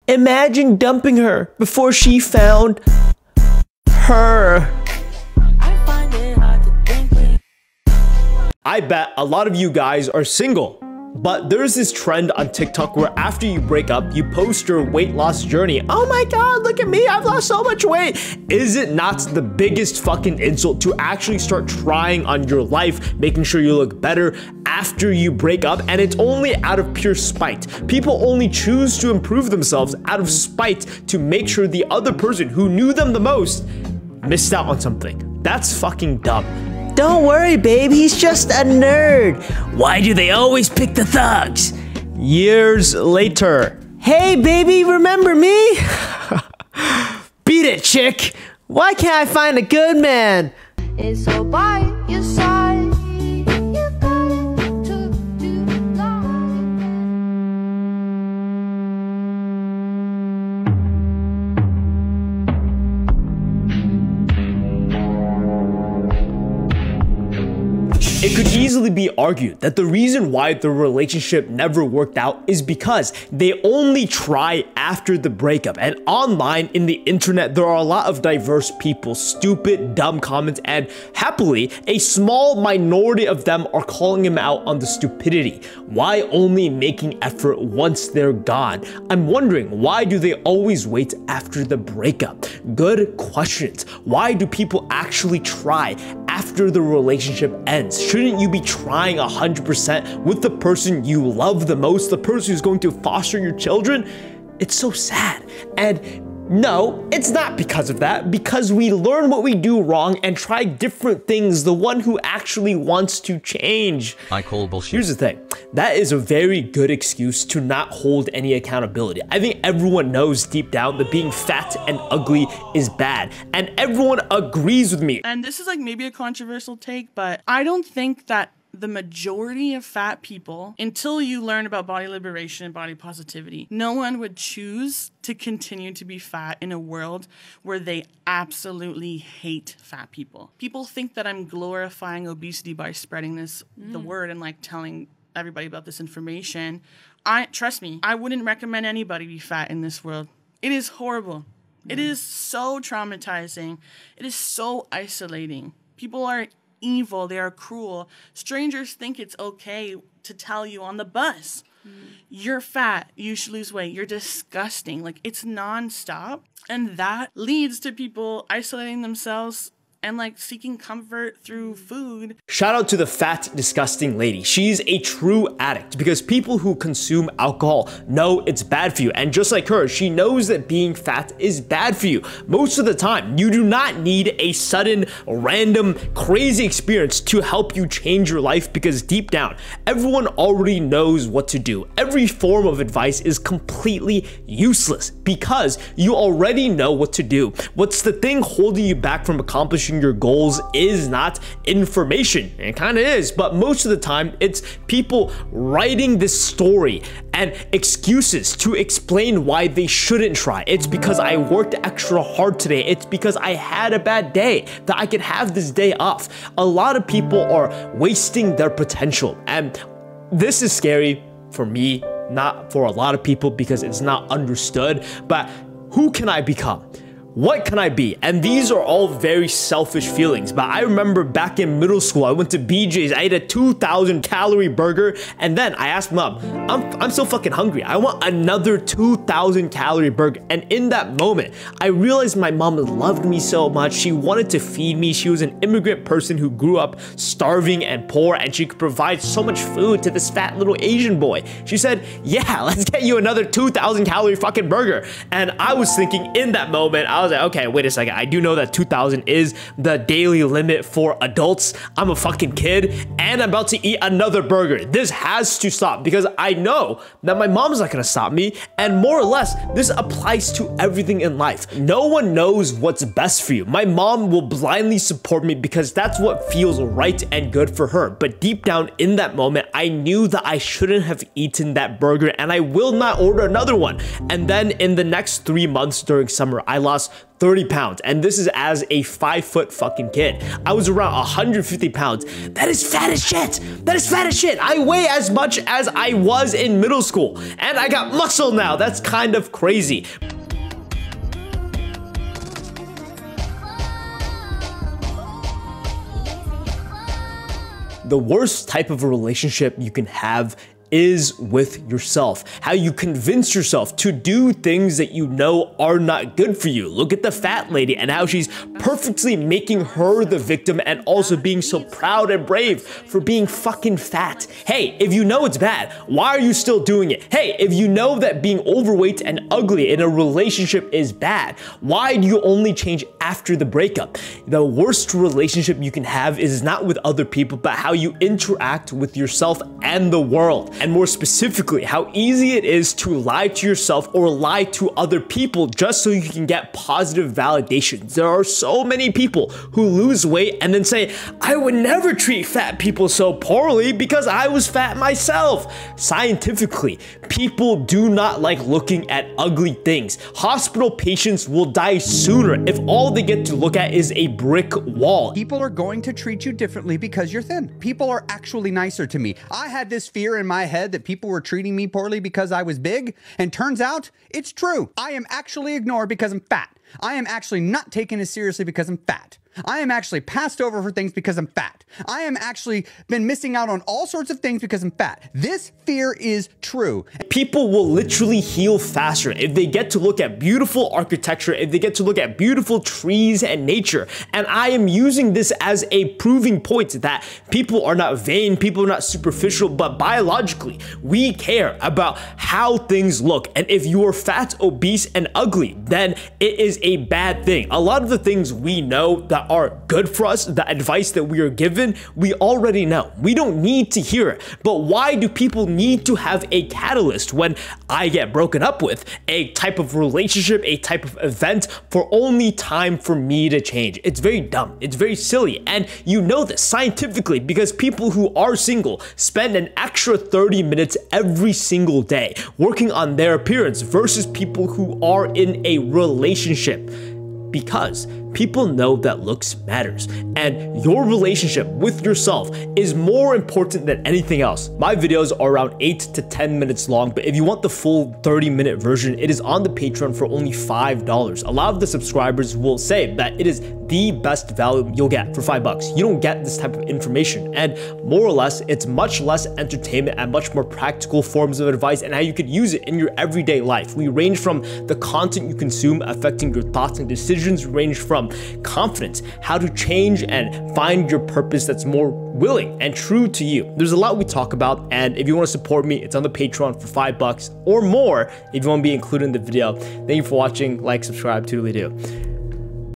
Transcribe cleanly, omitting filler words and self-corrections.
Imagine dumping her before she found her. I bet a lot of you guys are single. But there's this trend on TikTok where after you break up, you post your weight loss journey. Oh my god, look at me, I've lost so much weight. Is it not the biggest fucking insult to actually start trying on your life, making sure you look better after you break up? And it's only out of pure spite. People only choose to improve themselves out of spite to make sure the other person who knew them the most missed out on something. That's fucking dumb. Don't worry, babe, he's just a nerd. Why do they always pick the thugs? Years later. Hey, baby, remember me? Beat it, chick. Why can't I find a good man? It's so by your side. You got it to do life. It could easily be argued that the reason why the relationship never worked out is because they only try after the breakup. And online in the internet, there are a lot of diverse people, stupid, dumb comments, and happily, a small minority of them are calling him out on the stupidity. Why only making effort once they're gone? I'm wondering, why do they always wait after the breakup? Good questions. Why do people actually try after the relationship ends? Shouldn't you be trying 100% with the person you love the most, the person who's going to foster your children? It's so sad. And no, it's not because of that, because we learn what we do wrong and try different things, the one who actually wants to change. I call bullshit. Here's the thing, that is a very good excuse to not hold any accountability. I think everyone knows deep down that being fat and ugly is bad, and everyone agrees with me. And this is like maybe a controversial take, but I don't think that the majority of fat people, until you learn about body liberation and body positivity, no one would choose to continue to be fat in a world where they absolutely hate fat people. People think that I'm glorifying obesity by spreading the word and like telling everybody about this information. Trust me, I wouldn't recommend anybody be fat in this world. It is horrible. It is so traumatizing. It is so isolating. People are evil, they are cruel. Strangers think it's okay to tell you on the bus, you're fat, you should lose weight, you're disgusting. Like, it's nonstop. And that leads to people isolating themselves and like seeking comfort through food. Shout out to the fat, disgusting lady. She's a true addict because people who consume alcohol know it's bad for you. And just like her, she knows that being fat is bad for you. Most of the time, you do not need a sudden, random, crazy experience to help you change your life because deep down, everyone already knows what to do. Every form of advice is completely useless because you already know what to do. What's the thing holding you back from accomplishing your goals is not information. It kind of is, but most of the time it's people writing this story and excuses to explain why they shouldn't try. It's because I worked extra hard today. It's because I had a bad day that I could have this day off. A lot of people are wasting their potential, and this is scary for me, not for a lot of people because it's not understood. But who can I become? What can I be? And these are all very selfish feelings, but I remember back in middle school, I went to BJ's, I ate a 2,000 calorie burger, and then I asked mom, I'm so fucking hungry, I want another 2,000 calorie burger. And in that moment, I realized my mom loved me so much, she wanted to feed me, she was an immigrant person who grew up starving and poor, and she could provide so much food to this fat little Asian boy. She said, yeah, let's get you another 2,000 calorie fucking burger. And I was thinking in that moment, I was like, okay, wait a second. I do know that 2,000 is the daily limit for adults. I'm a fucking kid and I'm about to eat another burger. This has to stop because I know that my mom's not gonna stop me. And more or less, this applies to everything in life. No one knows what's best for you. My mom will blindly support me because that's what feels right and good for her. But deep down in that moment, I knew that I shouldn't have eaten that burger and I will not order another one. And then in the next 3 months during summer, I lost 30 pounds. And this is as a 5-foot fucking kid. I was around 150 pounds. That is fat as shit. That is fat as shit. I weigh as much as I was in middle school. And I got muscle now. That's kind of crazy. The worst type of a relationship you can have is with yourself. How you convince yourself to do things that you know are not good for you. Look at the fat lady and how she's perfectly making her the victim and also being so proud and brave for being fucking fat. Hey, if you know it's bad, why are you still doing it? Hey, if you know that being overweight and ugly in a relationship is bad, why do you only change after the breakup? The worst relationship you can have is not with other people, but how you interact with yourself and the world. And more specifically, how easy it is to lie to yourself or lie to other people just so you can get positive validation. There are so many people who lose weight and then say, I would never treat fat people so poorly because I was fat myself. Scientifically, people do not like looking at ugly things. Hospital patients will die sooner if all they get to look at is a brick wall. People are going to treat you differently because you're thin. People are actually nicer to me. I had this fear in my head that people were treating me poorly because I was big, and turns out it's true. I am actually ignored because I'm fat. I am actually not taken as seriously because I'm fat. I am actually passed over for things because I'm fat. I am actually been missing out on all sorts of things because I'm fat. This fear is true. People will literally heal faster if they get to look at beautiful architecture, if they get to look at beautiful trees and nature. And I am using this as a proving point that people are not vain, people are not superficial, but biologically, we care about how things look. And if you are fat, obese, and ugly, then it is a bad thing. A lot of the things we know that are good for us, the advice that we are given, we already know. We don't need to hear it. But why do people need to have a catalyst when I get broken up with, a type of relationship, a type of event for only time for me to change? It's very dumb. It's very silly. And you know this scientifically because people who are single spend an extra 30 minutes every single day working on their appearance versus people who are in a relationship. Because people know that looks matters, and your relationship with yourself is more important than anything else. My videos are around 8 to 10 minutes long, but if you want the full 30-minute version, it is on the Patreon for only $5. A lot of the subscribers will say that it is the best value you'll get for $5. You don't get this type of information, and more or less, it's much less entertainment and much more practical forms of advice and how you could use it in your everyday life. We range from the content you consume affecting your thoughts and decisions, range from confidence, how to change and find your purpose that's more willing and true to you. There's a lot we talk about, and if you want to support me, it's on the Patreon for $5 or more if you want to be included in the video. Thank you for watching. Like, subscribe, toodly-doo.